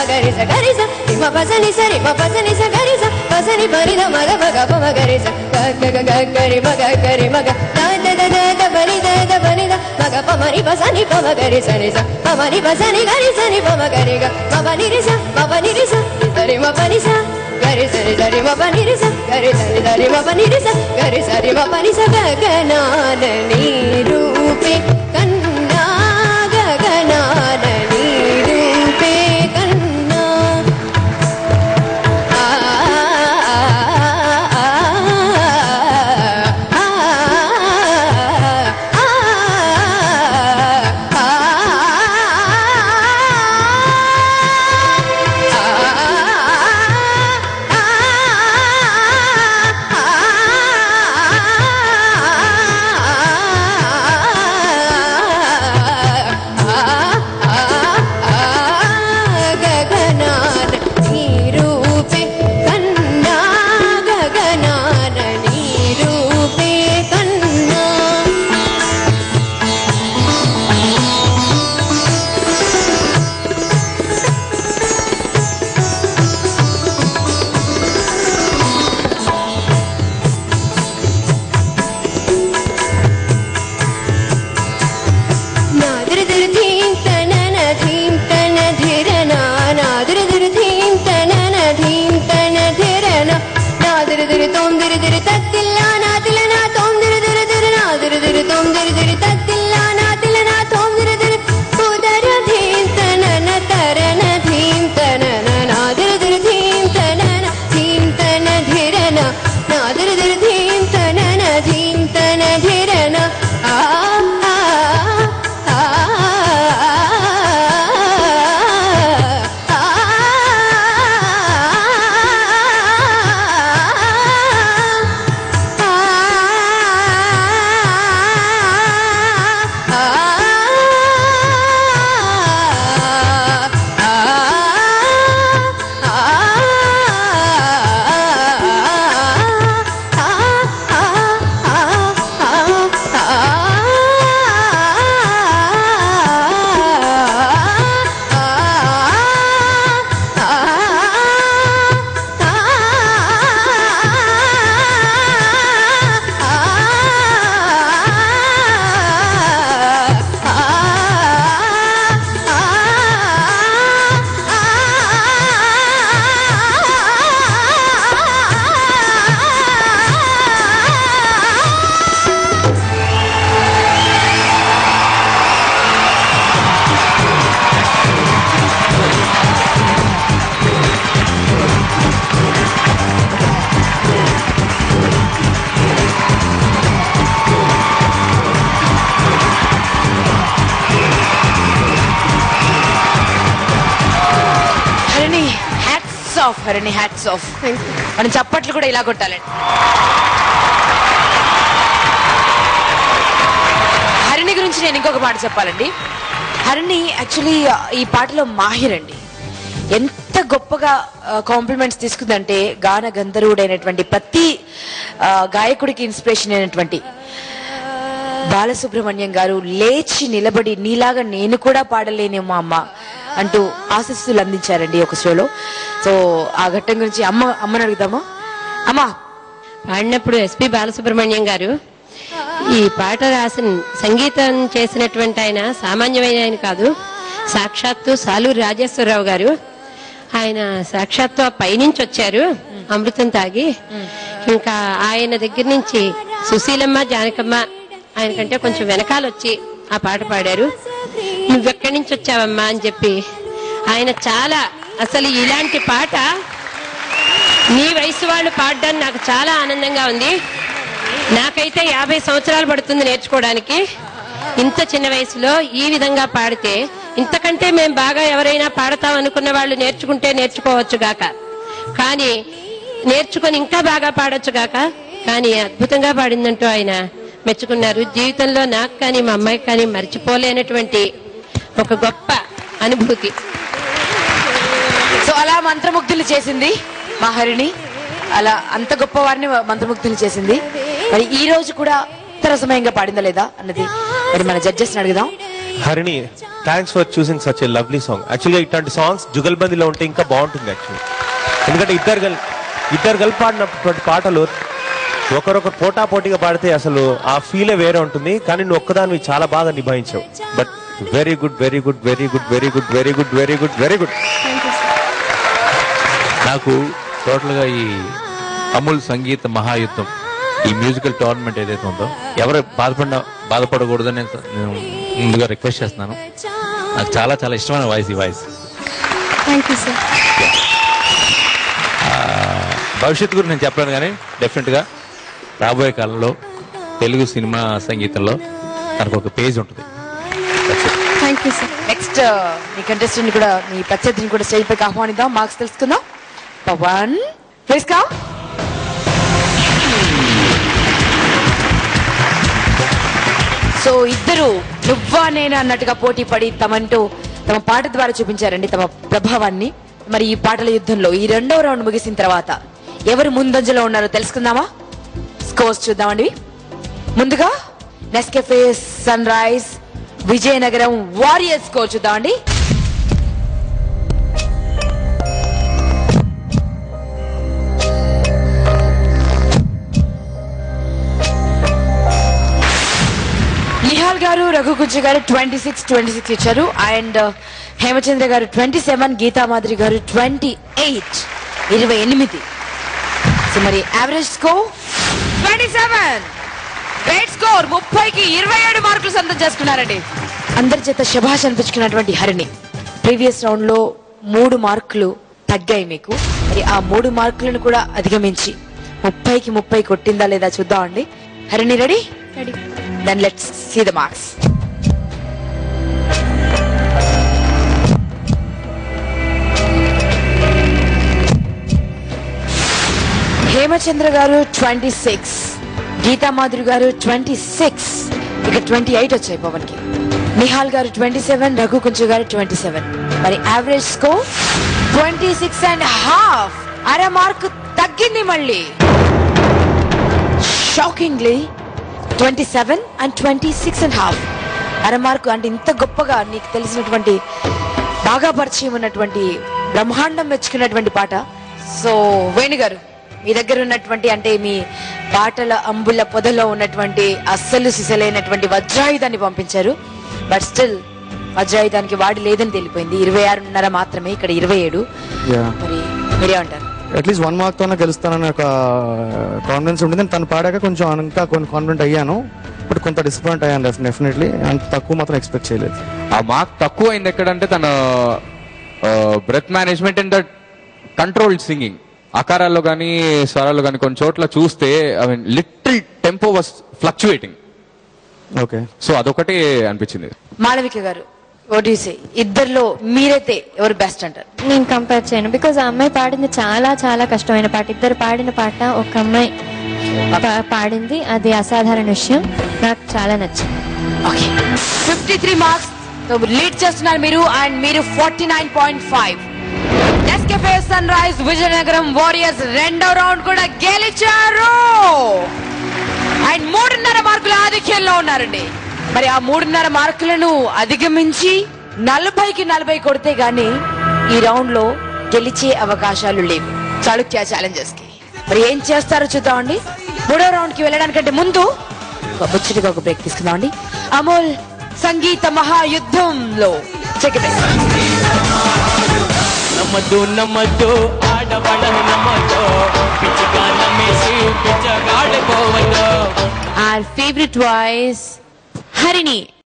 గరిస గరిస రిమ పసని స రిమ పసని స గరిస పసని పని ద మగ మగ పమ గరిస గ గ గరి మగ గరి మగ ద ద ద ద బని ద ద బని ద మగ పమని పసని పమ గరిస నిస పమని పసని గరిస ని పమ గరి గ పమని రిస రి మ పని స గరి సరి సరి మ పని రిస గరి సరి సరి మ పని రిస గరి సరి మ పని స గగనాన నీరూపే కన్నా గగనాన నీరూపే కన్నా హరిణి హ్యాట్స్ ఆఫ్. మనం చప్పట్లు కూడా ఇలా కొట్టాలండి. హరిణి గురించి నేను ఇంకొక మాట చెప్పాలండి. హరిణి యాక్చువల్లీ ఈ పాటలో మాహిర్ అండి. ఎంత గొప్పగా కాంప్లిమెంట్స్ తీసుకుందంటే గాన గంధర్వుడైనటువంటి ప్రతి గాయకుడికి ఇన్స్పిరేషన్ అయినటువంటి బాలసుబ్రహ్మణ్యం గారు లేచి నిలబడి నీలాగా నేను కూడా పాడలేనేమో అమ్మ అంటూ ఆశీస్సులు అందించారండి ఒక షోలో. సో ఆ ఘట్టం గురించి అమ్మని అడుగుదామా? అమ్మా, పాడినప్పుడు ఎస్పి బాలసుబ్రహ్మణ్యం గారు ఈ పాట రాసిన సంగీతం చేసినటువంటి ఆయన సామాన్యమైన ఆయన కాదు. సాక్షాత్తు సాలూరు రాజేశ్వరరావు గారు, ఆయన సాక్షాత్తు పైనుంచి వచ్చారు అమృతం తాగి. ఇంకా ఆయన దగ్గర నుంచి సుశీలమ్మ, జానకమ్మ ఆయన కంటే కొంచెం వెనకాల వచ్చి ఆ పాట పాడారు. నువ్వెక్కడి నుంచి వచ్చావమ్మా అని చెప్పి ఆయన చాలా, అసలు ఇలాంటి పాట నీ వయసు వాళ్ళు పాడడానికి నాకు చాలా ఆనందంగా ఉంది. నాకైతే 50 సంవత్సరాలు పడుతుంది నేర్చుకోవడానికి. ఇంత చిన్న వయసులో ఈ విధంగా పాడితే ఇంతకంటే మేము బాగా ఎవరైనా పాడతాం అనుకున్న వాళ్ళు నేర్చుకుంటే నేర్చుకోవచ్చు గాక, కానీ నేర్చుకొని ఇంకా బాగా పాడొచ్చు గాక. కానీ అద్భుతంగా పాడిందంటూ ఆయన మెచ్చుకున్నారు. జీవితంలో నాకు కానీ మా అమ్మాయికి కానీ మర్చిపోలేనటువంటి ఒక గొప్ప అనుభూతి. సో అలా మంత్రముగ్ధులు చేసింది మా హరిణి. అలా అంత గొప్ప వారిని మంత్రముగ్ధులు చేసింది. మరి ఈ రోజు కూడా రసమయంగా పాడిందా లేదా అన్నది మరి మన జడ్జెస్ అడుగుదాం. Harini, thanks for choosing such a lovely song. యాక్చువల్గా ఇట్లాంటి సాంగ్స్ జుగల్బందీలో ఉంటే ఇంకా బాగుంటుంది యాక్చువల్లీ. ఎందుకంటే ఇద్దరు కలిపి పాడినటువంటి పాటలు ఒకరొకరు పోటాపోటీగా పాడితే అసలు ఆ ఫీలే వేరే ఉంటుంది. కానీ నువ్వు ఒక్కదాన్ని చాలా బాగా నిభాయించావు. But very good, very good, very good, very good, very good, very good, very good. నాకు టోటల్గా ఈ అమూల్ సంగీత మహాయుద్ధం, ఈ మ్యూజికల్ టోర్నమెంట్ ఏదైతే ఉందో, ఎవరు బాధపడకూడదని నేను ముందుగా రిక్వెస్ట్ చేస్తున్నాను. నాకు చాలా చాలా ఇష్టమైన వాయిస్ ఈ వాయిస్. భవిష్యత్తు గురించి నేను చెప్పలేను, కానీ డెఫినెట్గా రాబోయే కాలంలో తెలుగు సినిమా సంగీతంలో తనకు ఒక పేజ్ ఉంటుంది. నెక్స్ట్ మీ కంటెస్టెంట్ కూడా, మీ ప్రత్యర్థిని కూడా స్టేజ్ పైకి ఆహ్వానిద్దాం, మార్క్స్ తెలుసుకుందాం. Pawan, please come. సో ఇద్దరు నువ్వా నేనా అన్నట్టుగా పోటీ పడి తమ పాట ద్వారా చూపించారండి తమ ప్రభావాన్ని. మరి ఈ పాటల యుద్ధంలో ఈ రెండవ రౌండ్ ముగిసిన తర్వాత ఎవరు ముందంజలో ఉన్నారో తెలుసుకుందామా? స్కోర్స్ చూద్దామండి. ముందుగా Nescafe Sunrise Vizianagaram Warriors score చూద్దామండి. నిహాల్ గారు, రఘుకుంజ గారు 26 ఇచ్చారు. అండ్ హేమచంద్ర గారు 27, గీతా మాధురి గారు 28. సో మరి యావరేజ్ స్కోర్ 27. Great score. 30కి 27 మార్కులు సొంతం చేసుకున్నారండి. అందరి చేత శభాష్ అనిపించుకున్నటువంటి హరిణి, ప్రీవియస్ రౌండ్ లో 3 మార్కులు తగ్గాయి మీకు. మరి ఆ 3 మార్కులను కూడా అధిగమించి 30కి 30 కొట్టిందా లేదా చూద్దామండి. Harini ready? Ready. Then let's see the marks. Hemachandra గారు 26, గీతా మాధురి గారు 26, ఇక 28 వచ్చాయి పవన్ కి. నిహాల్ గారు 27, రఘుకుంజ గారు 27. మరి యావరేజ్ స్కోర్ 26.5. అర మార్కు తగ్గింది మళ్ళీ. Shockingly 27 and 26.5. అర మార్కు. అంటే ఇంత గొప్పగా నీకు తెలిసినటువంటి, బాగా పరిచయం ఉన్నటువంటి, బ్రహ్మాండం మెచ్చుకున్నటువంటి పాట. సో వేణు గారు, మీ దగ్గర ఉన్నటువంటి, అంటే మీ పాటల అంబుల పొదలో ఉన్నటువంటి అస్సలు సిసలైనటువంటి వజ్రాయుధాన్ని పంపించారు. బట్ స్టిల్ వజ్రాయుధానికి వాడి లేదని తెలిపోయింది. 26.5 మాత్రమే, ఇక్కడ 27. మరి మీరే అంటారు? అట్లీస్ట్ 1 మార్క్ తోనే గెలుస్తానని ఒక కాన్ఫిడెన్స్ ఉంటుంది. తను పాడాక కొంచెం ఇంకా కాన్ఫిడెంట్ అయ్యాను. బట్ కొంత డిసప్పాయింట్ అయ్యాను డెఫినెట్లీ. అంత తక్కువ మాత్రం ఎక్స్పెక్ట్ చేయలేదు. ఆ మార్క్ తక్కువ అయింది ఎక్కడంటే తన breath management and that controlled singing. ఆకారాల్లో కానీ స్వరాల్లో కానీ కొన్ని చోట్ల చూస్తే I mean little tempo was fluctuating. Okay, so అదొకటి అనిపించింది. మాళవిక గారు, వాట్ యు సే? ఇద్దర్లో మీరైతే ఎవరు బెస్ట్ అంటారు? నేను కంపేర్ చేయను, బికాజ్ ఆ అమ్మాయి పాడింది చాలా చాలా కష్టమైన పాట. ఇద్దరు పాడిన పాట ఒక అమ్మాయి పాడింది, అది అసాధారణ విషయం. నాకు చాలా నచ్చింది. ఓకే, 53 మార్క్స్ లీడ్ చేస్తున్నారు మీరు. అండ్ మీరు 49.5. Nescafe Sunrise Vizianagaram Warriors రెండో రౌండ్ కూడా గెలిచారు. అండ్ 3.5 మార్కుల ఆధిక్యంలో ఉన్నారండి. మరి ఆ 3.5 మార్కులను అధిగమించి 40కి 40 కొడితే గానీ ఈ రౌండ్ లో గెలిచే అవకాశాలు లేవు చాళుక్య ఛాలెంజర్స్ కి. మరి ఏం చేస్తారో చూద్దామండి. 3వ రౌండ్ కి వెళ్ళడానికంటే ముందు ముచ్చటిగా ఒక బ్రేక్ తీసుకుందామండి. అమూల్ సంగీత మహాయుద్ధంలో నమ్మద్దు నమ్మద్దు ఆడవాళ్ళను నమ్మద్దు, పిచ్చిగా నమ్మేసి పిచ్చగాడిపోవద్దు. Our favorite voice, Harini.